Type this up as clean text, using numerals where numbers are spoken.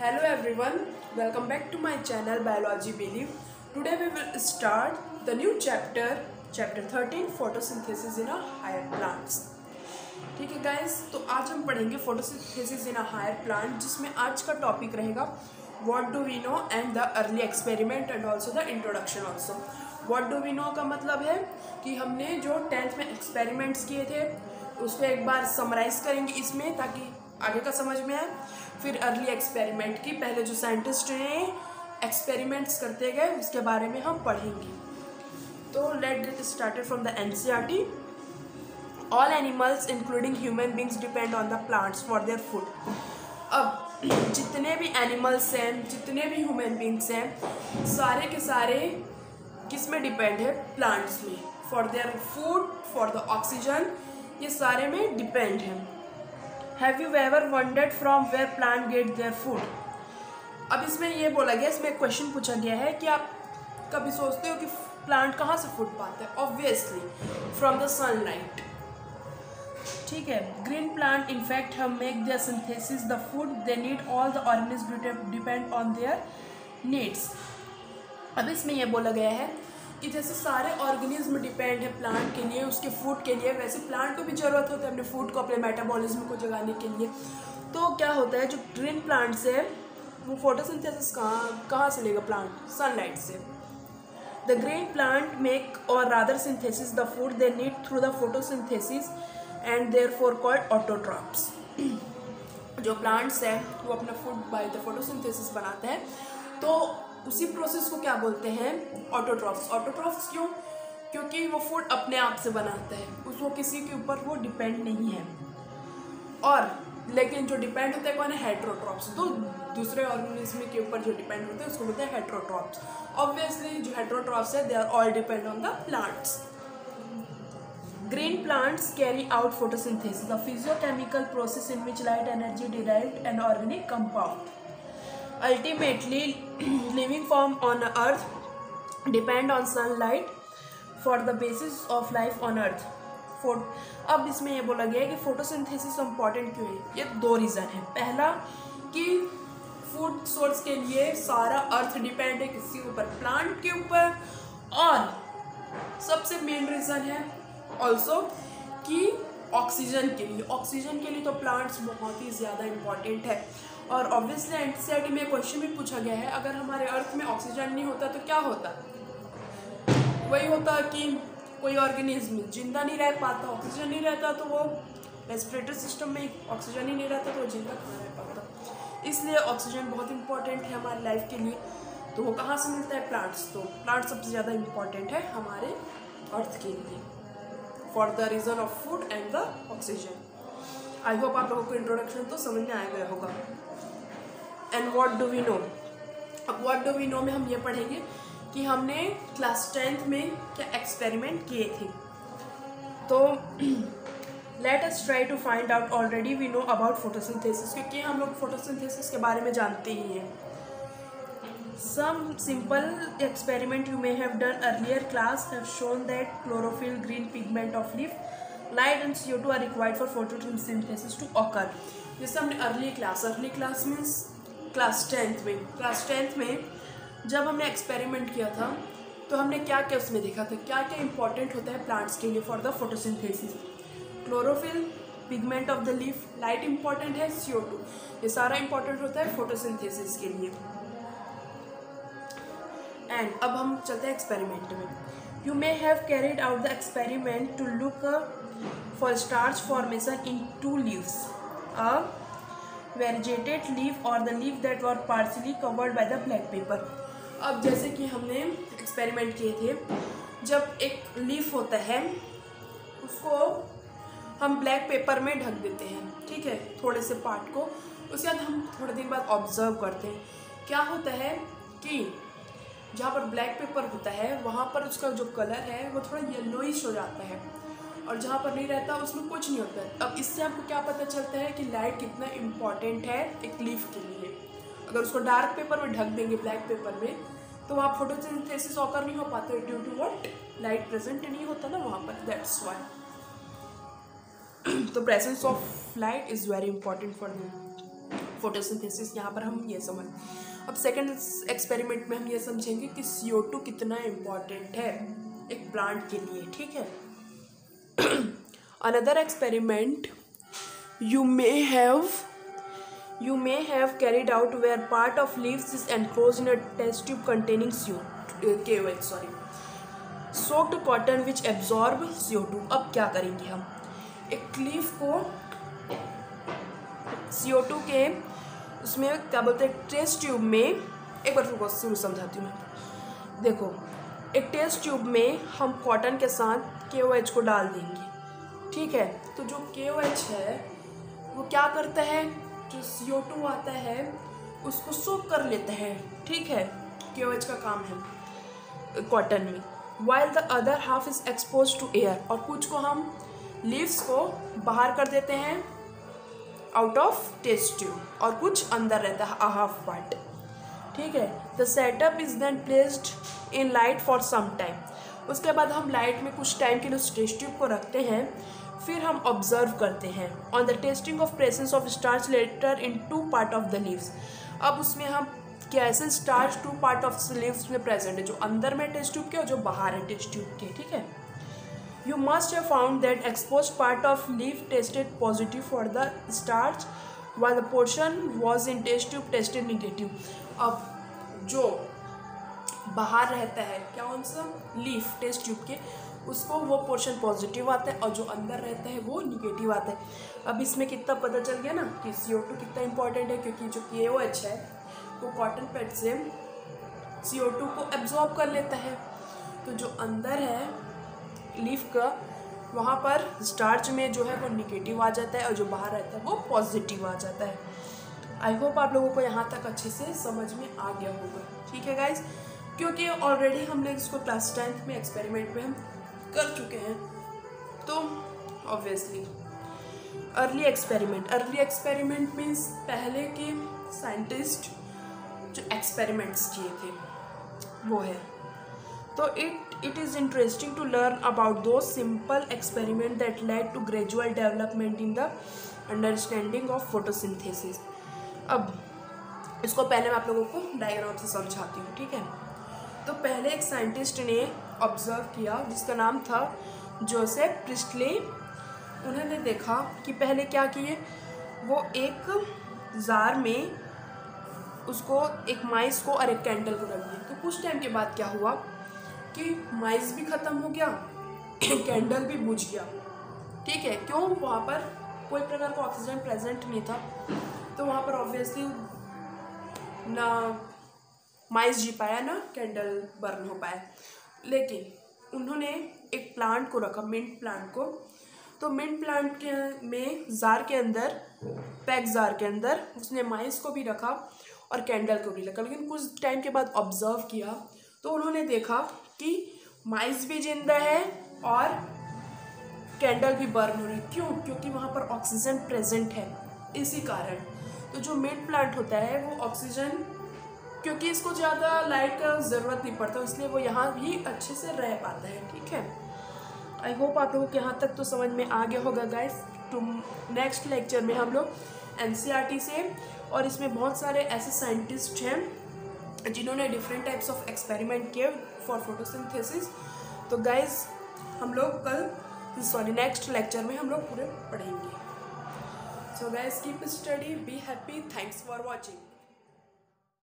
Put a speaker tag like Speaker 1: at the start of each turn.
Speaker 1: Hello everyone, welcome back to my channel Biology Believe. Today we will start the new chapter 13 photosynthesis in a higher plants. ठीक है guys, तो आज हम पढ़ेंगे photosynthesis in a higher plant, जिसमें आज का टॉपिक रहेगा what do we know and the early experiment and also the introduction also. what do we know का मतलब है कि हमने जो 10th में एक्सपेरिमेंट्स किए थे उसको एक बार समराइज करेंगे इसमें, ताकि आगे का समझ में आए. फिर अर्ली एक्सपेरिमेंट की पहले जो साइंटिस्ट ने एक्सपेरिमेंट्स करते गए उसके बारे में हम पढ़ेंगे. तो let get started from the NCERT. All animals including human beings depend on the plants for their food. अब जितने भी एनिमल्स हैं, जितने भी ह्यूमन बींग्स हैं, सारे के सारे किस में डिपेंड है? प्लांट्स में. For their food, for the oxygen, ये सारे में डिपेंड है. Have you ever wondered from where plant get their food? अब इसमें ये बोला गया, इसमें एक क्वेश्चन पूछा गया है कि आप कभी सोचते हो कि प्लांट कहाँ से फूड पाते हैं? Obviously from the sunlight. ठीक है. ग्रीन प्लांट इनफैक्ट हम make their synthesis the food they need. All the organism depend on their needs. अब इसमें यह बोला गया है कि जैसे सारे ऑर्गेनिज्म डिपेंड है प्लांट के लिए, उसके फूड के लिए, वैसे प्लांट को भी ज़रूरत होता है अपने फूड को, अपने मेटाबॉलिज्म को जगाने के लिए. तो क्या होता है, जो ग्रीन प्लांट्स है वो फोटोसिंथेसिस कहाँ से लेगा? प्लांट सनलाइट से. द ग्रीन प्लांट मेक और rather synthesis the food they need through the photosynthesis and therefore called autotrophs. जो प्लांट्स है वो अपना फूड बाय द फोटोसिंथेसिस बनाते हैं, तो उसी प्रोसेस को क्या बोलते हैं? ऑटोट्रॉफ्स. ऑटोट्रॉफ्स क्यों? क्योंकि वो फूड अपने आप से बनाते हैं, उसको किसी के ऊपर वो डिपेंड नहीं है. और लेकिन जो डिपेंड होता है कौन है? हेट्रोट्रॉप्स. तो दूसरे ऑर्गेनिज्म के ऊपर जो डिपेंड होते हैं उसको बोलते हैं हेट्रोट्रॉप्स. ऑब्वियसली जो हेट्रोट्रॉप्स है they are all depend on the plants. Green plants carry out photosynthesis, the physiochemical process in which light energy derived an organic compound. Ultimately, living form on Earth depend on sunlight for the basis of life on Earth. अब इसमें ये बोला गया है कि photosynthesis important क्यों है? ये दो रीज़न है. पहला कि फूड सोर्स के लिए सारा अर्थ डिपेंड है किसी ऊपर? प्लांट के ऊपर. और सबसे मेन रीज़न है ऑल्सो कि ऑक्सीजन के लिए. ऑक्सीजन के लिए तो प्लांट्स बहुत ही ज़्यादा इम्पॉर्टेंट है. और ऑब्वियसली एनसीईआरटी में क्वेश्चन भी पूछा गया है, अगर हमारे अर्थ में ऑक्सीजन नहीं होता तो क्या होता? वही होता कि कोई ऑर्गेनिज्म जिंदा नहीं रह पाता. ऑक्सीजन नहीं रहता तो वो रेस्पिरेटरी सिस्टम में ऑक्सीजन ही नहीं रहता तो वो जिंदा कहाँ रह पाता. इसलिए ऑक्सीजन बहुत इंपॉर्टेंट है हमारी लाइफ के लिए. तो वो कहाँ से मिलता है? प्लांट्स. तो प्लांट सबसे ज़्यादा इम्पॉर्टेंट है हमारे अर्थ के लिए for the reason of food and the oxygen. I hope आप लोगों को इंट्रोडक्शन तो समझ में आ गया होगा. And what do we know. अब व्हाट डू वी नो में हम ये पढ़ेंगे कि हमने क्लास 10th में क्या एक्सपेरिमेंट किए थे. तो let us try to find out. Already we know about photosynthesis, क्योंकि हम लोग फोटोसिंथेसिस के बारे में जानते ही हैं. Some simple experiment you may have done earlier class have shown that chlorophyll, green pigment of leaf, light and CO2 are required for photosynthesis to occur. जैसे हमने early class means class 10th में जब हमने experiment किया था तो हमने क्या क्या उसमें देखा था, क्या क्या इंपॉर्टेंट होता है प्लांट्स के लिए for the photosynthesis. Chlorophyll, pigment of the leaf, light important है, CO2, ये सारा इंपॉर्टेंट होता है फोटोसिंथेसिस के लिए. एंड अब हम चलते हैं एक्सपेरिमेंट में. You may have carried out the experiment to look for starch formation in 2 leaves, a vegetated leaf और the leaf that were partially covered by the black paper. अब जैसे कि हमने एक्सपेरिमेंट किए थे, जब एक लीफ होता है उसको हम ब्लैक पेपर में ढक देते हैं, ठीक है, थोड़े से पार्ट को. उसके बाद हम थोड़े दिन बाद ऑब्जर्व करते हैं क्या होता है कि जहाँ पर ब्लैक पेपर होता है वहाँ पर उसका जो कलर है वो थोड़ा येलोइश हो जाता है, और जहाँ पर नहीं रहता उसमें कुछ नहीं होता है. अब इससे आपको क्या पता चलता है कि लाइट कितना इम्पॉर्टेंट है एक लीफ के लिए. अगर उसको डार्क पेपर में ढक देंगे, ब्लैक पेपर में, तो वहाँ फोटोसिंथेसिस ऑकर नहीं हो पाता due to what? Light present नहीं होता ना वहाँ पर, दैट्स व्हाई. तो presence of light is very important for photosynthesis, यहाँ पर हम ये समझ। अब सेकंड एक्सपेरिमेंट में हम ये समझेंगे कि CO2 कितना इम्पॉर्टेंट है एक प्लांट के लिए, ठीक है। Another experiment you may have carried out where part of leaves is enclosed in a test tube containing KOH soaked cotton which absorb CO2। अब क्या करेंगे हम, एक लीफ को CO2 के उसमें क्या बोलते हैं टेस्ट ट्यूब में, एक बार रुको शुरू समझाती हूँ मैं। देखो, एक टेस्ट ट्यूब में हम कॉटन के साथ KOH को डाल देंगे, ठीक है। तो जो KOH है वो क्या करता है, जो CO2 आता है उसको सोक कर लेता है, ठीक है। KOH का काम है कॉटन में। While the other half is expose to air, और कुछ को हम लीव्स को बाहर कर देते हैं आउट ऑफ टेस्ट ट्यूब, और कुछ अंदर रहता है हाफ पार्ट, ठीक है। The setup is then placed in light for some time. उसके बाद हम लाइट में कुछ टाइम के लिए उस टेस्ट ट्यूब को रखते हैं, फिर हम ऑब्जर्व करते हैं on the testing of presence of starch later in 2 part of the leaves. अब उसमें हम कैसे स्टार्च 2 पार्ट ऑफ लीव्स में प्रेजेंट है, जो अंदर में टेस्ट ट्यूब के और जो बाहर है टेस्ट ट्यूब के, ठीक है। You must have found that expose part of leaf tested positive for the starch while the portion was in test tube tested negative. अब जो बाहर रहता है क्या कौन सा लीफ टेस्ट ट्यूब के, उसको वो पोर्शन पॉजिटिव आता है और जो अंदर रहता है वो निगेटिव आता है। अब इसमें कितना पता चल गया ना कि CO2 कितना इंपॉर्टेंट है, क्योंकि जो KOH है वो कॉटन पैड से CO2 को एब्जॉर्ब कर लेता है। तो जो अंदर है लीफ का, वहाँ पर स्टार्च में जो है वो निगेटिव आ जाता है और जो बाहर रहता है वो पॉजिटिव आ जाता है। आई होप आप लोगों को यहाँ तक अच्छे से समझ में आ गया होगा, ठीक है गाइज। क्योंकि ऑलरेडी हमने इसको क्लास 10th में एक्सपेरिमेंट में हम कर चुके हैं, तो ऑब्वियसली अर्ली एक्सपेरिमेंट मीन्स पहले के साइंटिस्ट जो एक्सपेरिमेंट्स किए थे वो है। तो it is interesting to learn about दो simple experiment that led to gradual development in the understanding of photosynthesis. अब इसको पहले मैं आप लोगों को डायग्राम से समझाती हूँ, ठीक है। तो पहले एक साइंटिस्ट ने ऑब्जर्व किया जिसका नाम था जोसेफ प्रिस्टले। उन्होंने देखा कि पहले क्या किए, वो एक जार में उसको एक माइस को और एक कैंडल को रख दिया। तो कुछ टाइम के बाद क्या हुआ कि माइस भी ख़त्म हो गया, कैंडल भी बुझ गया, ठीक है। क्यों, वहाँ पर कोई प्रकार का ऑक्सीजन प्रेजेंट नहीं था, तो वहाँ पर ऑब्वियसली ना माइस जी पाया ना कैंडल बर्न हो पाया। लेकिन उन्होंने एक प्लांट को रखा, मिंट प्लांट को। तो मिंट प्लांट के में जार के अंदर, पैक जार के अंदर उसने माइस को भी रखा और कैंडल को भी रखा। लेकिन कुछ टाइम के बाद ऑब्जर्व किया तो उन्होंने देखा कि माइस भी जिंदा है और कैंडल भी बर्न हो रही। क्यों, क्योंकि वहाँ पर ऑक्सीजन प्रेजेंट है, इसी कारण। तो जो मिंट प्लांट होता है वो ऑक्सीजन, क्योंकि इसको ज़्यादा लाइट का ज़रूरत नहीं पड़ता, इसलिए वो यहाँ भी अच्छे से रह पाता है, ठीक है। आई होप आप लोगों को यहाँ तक तो समझ में आ गया होगा गाइस। तो नेक्स्ट लेक्चर में हम लोग NCERT से, और इसमें बहुत सारे ऐसे साइंटिस्ट हैं जिन्होंने डिफरेंट टाइप्स ऑफ एक्सपेरिमेंट किए फॉर फोटोसिंथेसिस। तो गाइस हम लोग नेक्स्ट लेक्चर में हम लोग पूरे पढ़ेंगे। So guys keep study, be happy, thanks for watching.